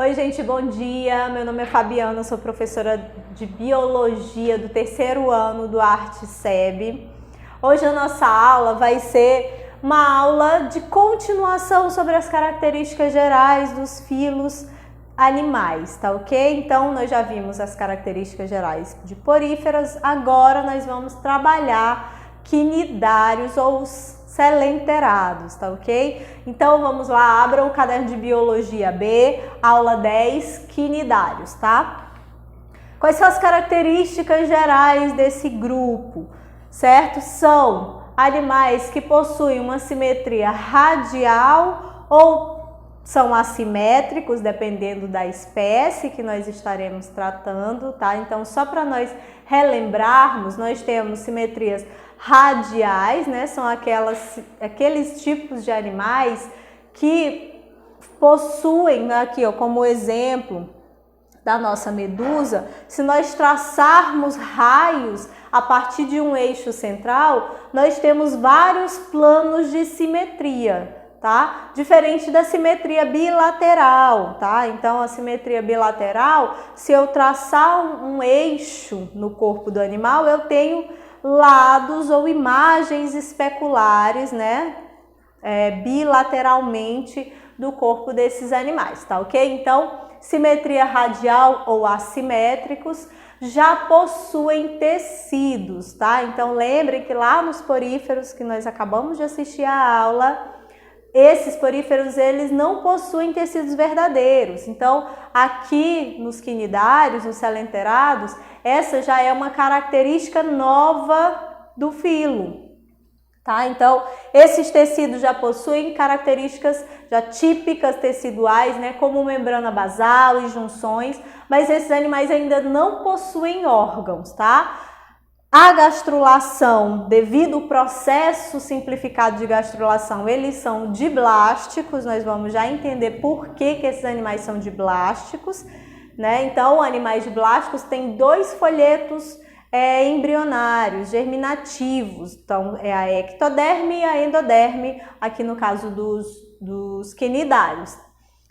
Oi, gente, bom dia. Meu nome é Fabiana, sou professora de Biologia do terceiro ano do ArteSeb. Hoje a nossa aula vai ser uma aula de continuação sobre as características gerais dos filos animais, tá ok? Então, nós já vimos as características gerais de poríferas, agora nós vamos trabalhar quinidários ou os selenterados, tá ok? Então vamos lá, abram o caderno de Biologia B, aula 10, quinidários, tá? Quais são as características gerais desse grupo, certo? São animais que possuem uma simetria radial ou são assimétricos, dependendo da espécie que nós estaremos tratando, tá? Então, só para nós relembrarmos, nós temos simetrias radiais, né? São aqueles tipos de animais que possuem, aqui ó, como exemplo da nossa medusa, se nós traçarmos raios a partir de um eixo central, nós temos vários planos de simetria, tá? Diferente da simetria bilateral, tá? Então, a simetria bilateral, se eu traçar um eixo no corpo do animal, eu tenho lados ou imagens especulares, né? Bilateralmente do corpo desses animais, tá ok? Então, simetria radial ou assimétricos já possuem tecidos, tá? Então, lembrem que lá nos poríferos que nós acabamos de assistir a aula, esses poríferos, eles não possuem tecidos verdadeiros. Então, aqui nos quinidários, nos selenterados, essa já é uma característica nova do filo, tá? Então, esses tecidos já possuem características já típicas teciduais, né? Como membrana basal e junções, mas esses animais ainda não possuem órgãos, tá? A gastrulação, devido ao processo simplificado de gastrulação, eles são diblásticos, nós vamos já entender por que esses animais são diblásticos, né? Então, animais diblásticos têm dois folhetos embrionários, germinativos, então é a ectoderme e a endoderme, aqui no caso dos quinidários.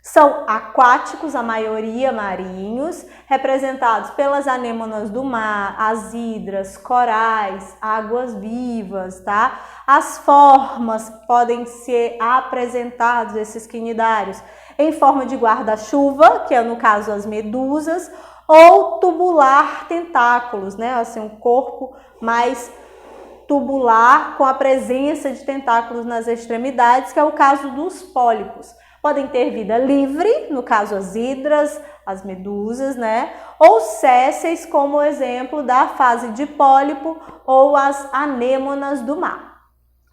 São aquáticos, a maioria marinhos, representados pelas anêmonas do mar, as hidras, corais, águas vivas, tá? As formas podem ser apresentadas, esses quinidários, em forma de guarda-chuva, que é no caso as medusas, ou tubular tentáculos, né? Assim, um corpo mais tubular com a presença de tentáculos nas extremidades, que é o caso dos pólipos. Podem ter vida livre, no caso as hidras, as medusas, né? Ou sésseis, como exemplo da fase de pólipo ou as anêmonas do mar.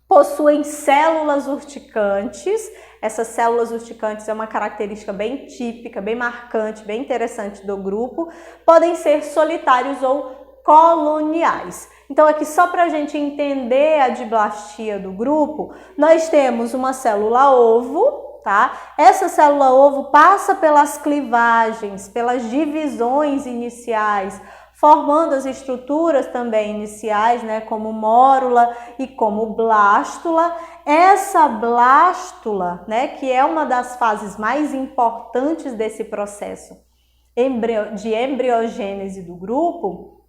Possuem células urticantes. Essas células urticantes é uma característica bem típica, bem marcante, bem interessante do grupo. Podem ser solitários ou coloniais. Então, aqui só para a gente entender a diblastia do grupo, nós temos uma célula ovo, tá? Essa célula ovo passa pelas clivagens, pelas divisões iniciais, formando as estruturas também iniciais, né, como mórula e como blástula. Essa blástula, né, que é uma das fases mais importantes desse processo de embriogênese do grupo,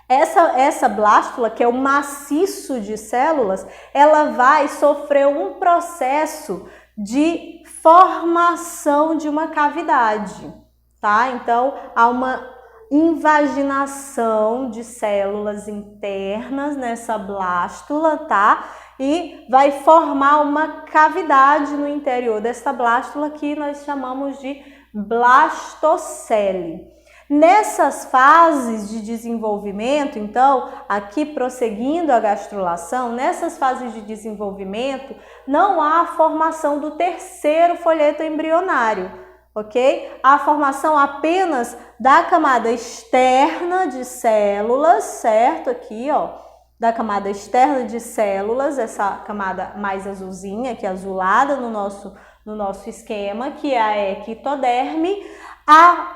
essa blástula, que é o maciço de células, ela vai sofrer um processo de formação de uma cavidade, tá? Então, há uma invaginação de células internas nessa blástula, tá? E vai formar uma cavidade no interior dessa blástula que nós chamamos de blastocele. Nessas fases de desenvolvimento, então, aqui prosseguindo a gastrulação, nessas fases de desenvolvimento, não há a formação do terceiro folheto embrionário, ok? Há a formação apenas da camada externa de células, certo? Aqui, ó, da camada externa de células, essa camada mais azulzinha, aqui azulada no nosso esquema, que é a ectoderme, a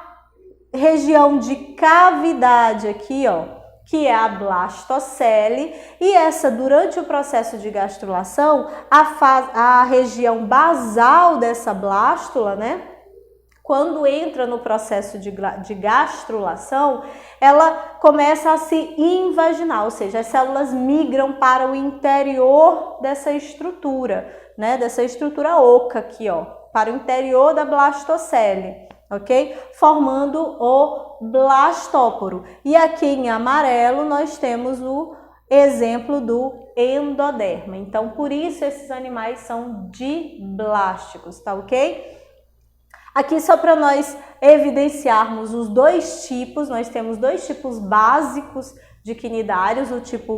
região de cavidade aqui, ó, que é a blastocele, e essa, durante o processo de gastrulação, a região basal dessa blástula, né, quando entra no processo de gastrulação, ela começa a se invaginar, ou seja, as células migram para o interior dessa estrutura, né? Dessa estrutura oca aqui, ó, para o interior da blastocele, ok? Formando o blastóporo. E aqui em amarelo nós temos o exemplo do endoderma. Então, por isso esses animais são diblásticos, tá ok? Aqui só para nós evidenciarmos os dois tipos, nós temos dois tipos básicos de quinidários,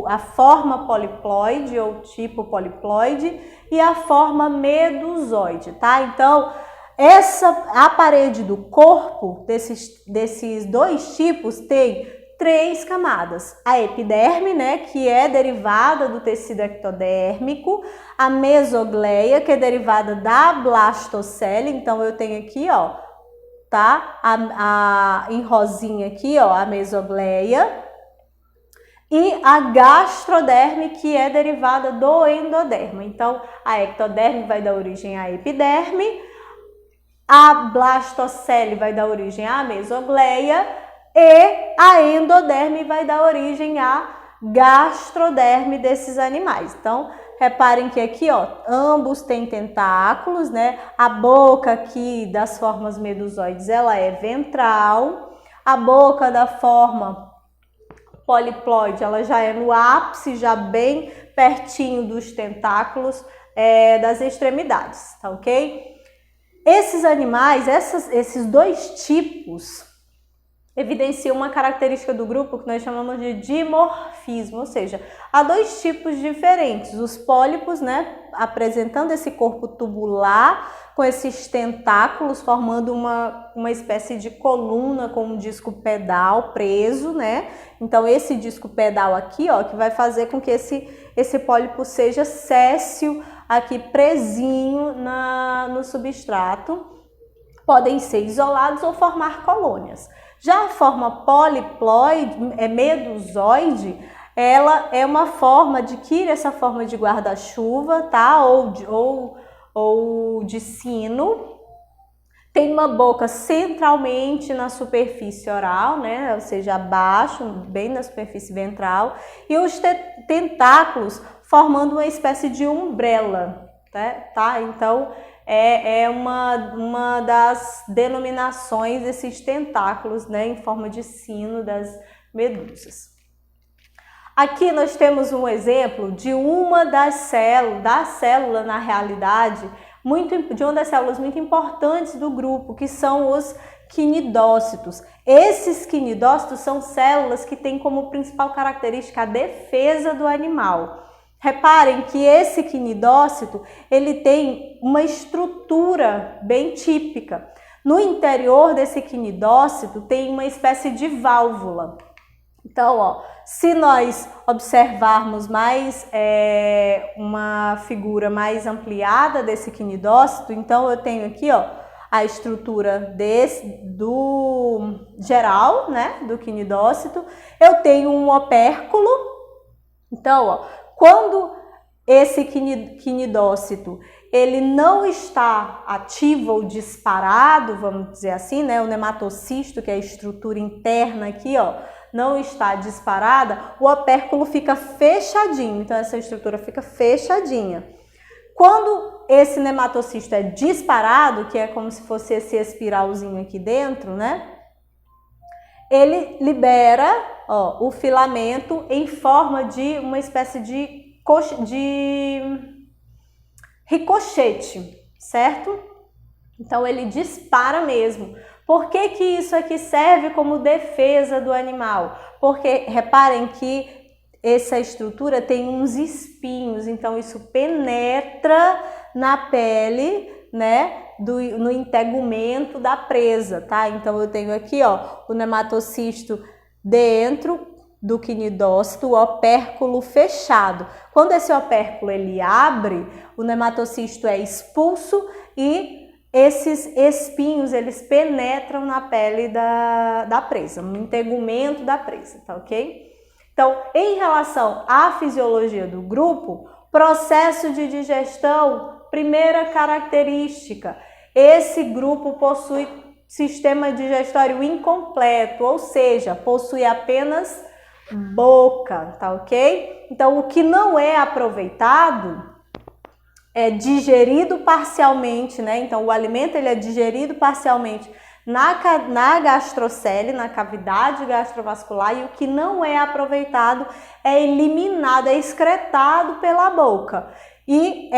a forma poliploide ou tipo poliploide e a forma medusoide, tá? Então, a parede do corpo desses dois tipos tem 3 camadas. A epiderme, né, que é derivada do tecido ectodérmico, a mesogleia, que é derivada da blastocele. Então eu tenho aqui, ó, tá? Em rosinha aqui, ó, a mesogleia. E a gastroderme, que é derivada do endoderma. Então a ectoderme vai dar origem à epiderme, a blastocele vai dar origem à mesogleia, e a endoderme vai dar origem à gastroderme desses animais. Então, reparem que aqui, ó, ambos têm tentáculos, né? A boca aqui das formas medusoides, ela é ventral. A boca da forma poliploide, ela já é no ápice, já bem pertinho dos tentáculos das extremidades, tá ok? Esses animais, esses dois tipos, evidencia uma característica do grupo que nós chamamos de dimorfismo, ou seja, há dois tipos diferentes, os pólipos, né, apresentando esse corpo tubular com esses tentáculos, formando uma espécie de coluna com um disco pedal preso, né? Então esse disco pedal aqui, ó, que vai fazer com que esse pólipo seja séssil aqui presinho no substrato, podem ser isolados ou formar colônias. Já a forma poliploide, medusoide, ela é uma forma, adquire essa forma de guarda-chuva, tá? Ou de sino. Tem uma boca centralmente na superfície oral, né? Ou seja, abaixo, bem na superfície ventral. E os tentáculos formando uma espécie de umbrella, tá? Então, é uma das denominações desses tentáculos, né, em forma de sino das medusas. Aqui nós temos um exemplo de uma das células, na realidade, de uma das células muito importantes do grupo, que são os quinidócitos. Esses quinidócitos são células que têm como principal característica a defesa do animal. Reparem que esse quinidócito, ele tem uma estrutura bem típica. No interior desse quinidócito tem uma espécie de válvula. Então, ó, se nós observarmos mais uma figura mais ampliada desse quinidócito, então eu tenho aqui, ó, a estrutura do geral, né, do quinidócito. Eu tenho um opérculo. Então, ó, quando esse quinidócito ele não está ativo ou disparado, vamos dizer assim, né? O nematocisto, que é a estrutura interna aqui, ó, não está disparada, o opérculo fica fechadinho. Então essa estrutura fica fechadinha. Quando esse nematocisto é disparado, que é como se fosse esse espiralzinho aqui dentro, né? Ele libera, ó, o filamento em forma de uma espécie de ricochete, certo? Então ele dispara mesmo. Por que que isso aqui serve como defesa do animal? Porque reparem que essa estrutura tem uns espinhos, então isso penetra na pele, né? No integumento da presa, tá? Então eu tenho aqui, ó, o nematocisto dentro do quinidócito, o opérculo fechado. Quando esse opérculo ele abre, o nematocisto é expulso e esses espinhos eles penetram na pele da presa, no integumento da presa, tá ok? Então, em relação à fisiologia do grupo, processo de digestão, primeira característica, esse grupo possui sistema digestório incompleto, ou seja, possui apenas boca, tá ok? Então, o que não é aproveitado é digerido parcialmente, né? Então, o alimento ele é digerido parcialmente na gastrocele, na cavidade gastrovascular, e o que não é aproveitado é eliminado, é excretado pela boca. E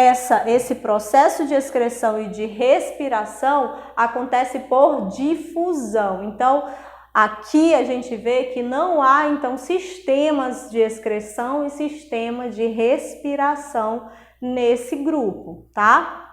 esse processo de excreção e de respiração acontece por difusão. Então, aqui a gente vê que não há, então, sistemas de excreção e sistema de respiração nesse grupo, tá?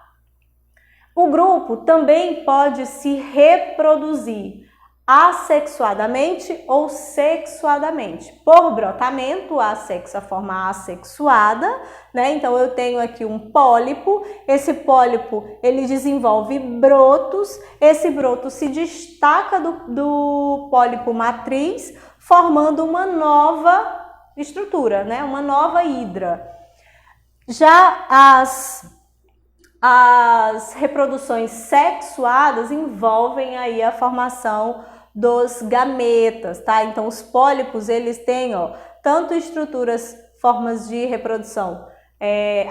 O grupo também pode se reproduzir assexuadamente ou sexuadamente. Por brotamento, a forma assexuada, né? Então, eu tenho aqui um pólipo, esse pólipo, ele desenvolve brotos, esse broto se destaca do pólipo matriz, formando uma nova estrutura, né? Uma nova hidra. Já as reproduções sexuadas envolvem aí a formação dos gametas, tá? Então, os pólipos, eles têm, ó, tanto formas de reprodução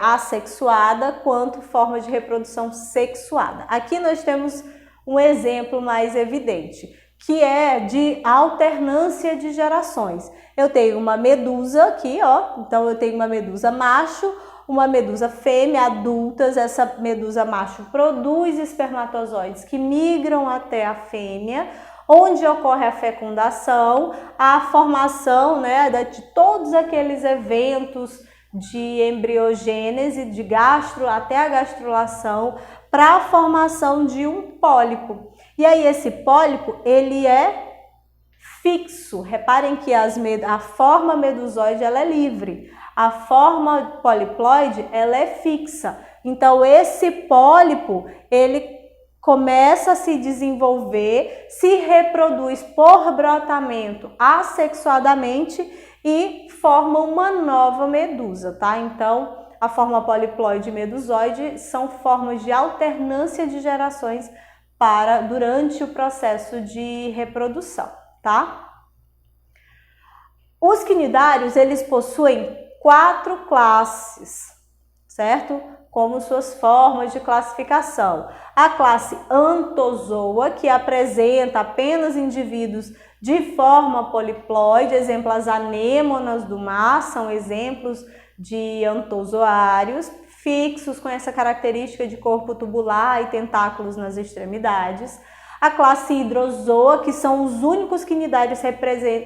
assexuada, quanto formas de reprodução sexuada. Aqui nós temos um exemplo mais evidente, que é de alternância de gerações. Eu tenho uma medusa aqui, ó, então eu tenho uma medusa macho, uma medusa fêmea, adultas. Essa medusa macho produz espermatozoides que migram até a fêmea, onde ocorre a fecundação, a formação, né, de todos aqueles eventos de embriogênese, de gastro até a gastrulação, para a formação de um pólipo. E aí esse pólipo, ele é fixo. Reparem que a forma medusoide, ela é livre. A forma poliploide, ela é fixa. Então, esse pólipo, ele começa a se desenvolver, se reproduz por brotamento assexuadamente e forma uma nova medusa, tá? Então, a forma poliploide e medusoide são formas de alternância de gerações durante o processo de reprodução, tá? Os quinidários, eles possuem 4 classes, certo? Como suas formas de classificação. A classe Anthozoa, que apresenta apenas indivíduos de forma poliploide, exemplo, as anêmonas do mar são exemplos de anthozoários, fixos com essa característica de corpo tubular e tentáculos nas extremidades. A classe Hidrozoa, que são os únicos quinidários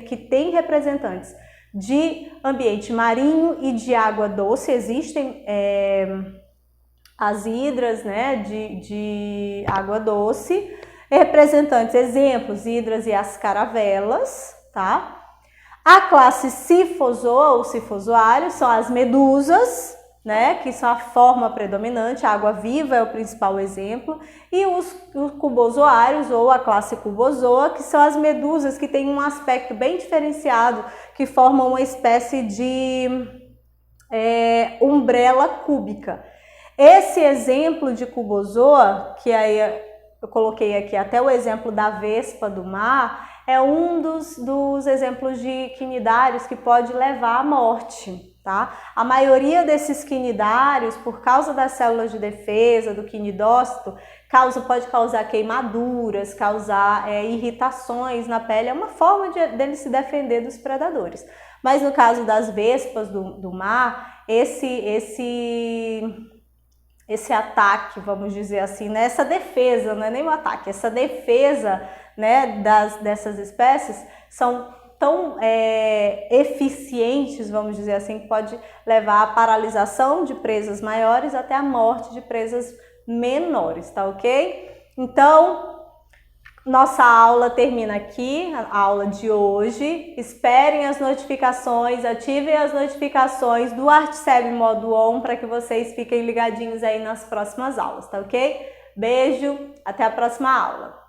que têm representantes de ambiente marinho e de água doce. Existem as hidras, né, de água doce, representantes, exemplos, hidras e as caravelas, tá? A classe Sifozoa ou sifozoários são as medusas, né, que são a forma predominante, a água viva é o principal exemplo, e os cubozoários ou a classe Cubozoa, que são as medusas que têm um aspecto bem diferenciado, que formam uma espécie de umbrella cúbica. Esse exemplo de Cubozoa, que aí eu coloquei aqui até o exemplo da vespa do mar, é um dos exemplos de quinidários que pode levar à morte. Tá? A maioria desses quinidários, por causa das células de defesa, do quinidócito, pode causar queimaduras, causar irritações na pele. É uma forma dele se defender dos predadores. Mas no caso das vespas do mar, esse ataque, vamos dizer assim, né? Essa defesa, não é nem um ataque, essa defesa, né, dessas espécies são tão eficientes, vamos dizer assim, que pode levar à paralisação de presas maiores até a morte de presas menores, tá ok? Então, nossa aula termina aqui, a aula de hoje. Esperem as notificações, ativem as notificações do ArtSeb Modo On para que vocês fiquem ligadinhos aí nas próximas aulas, tá ok? Beijo, até a próxima aula!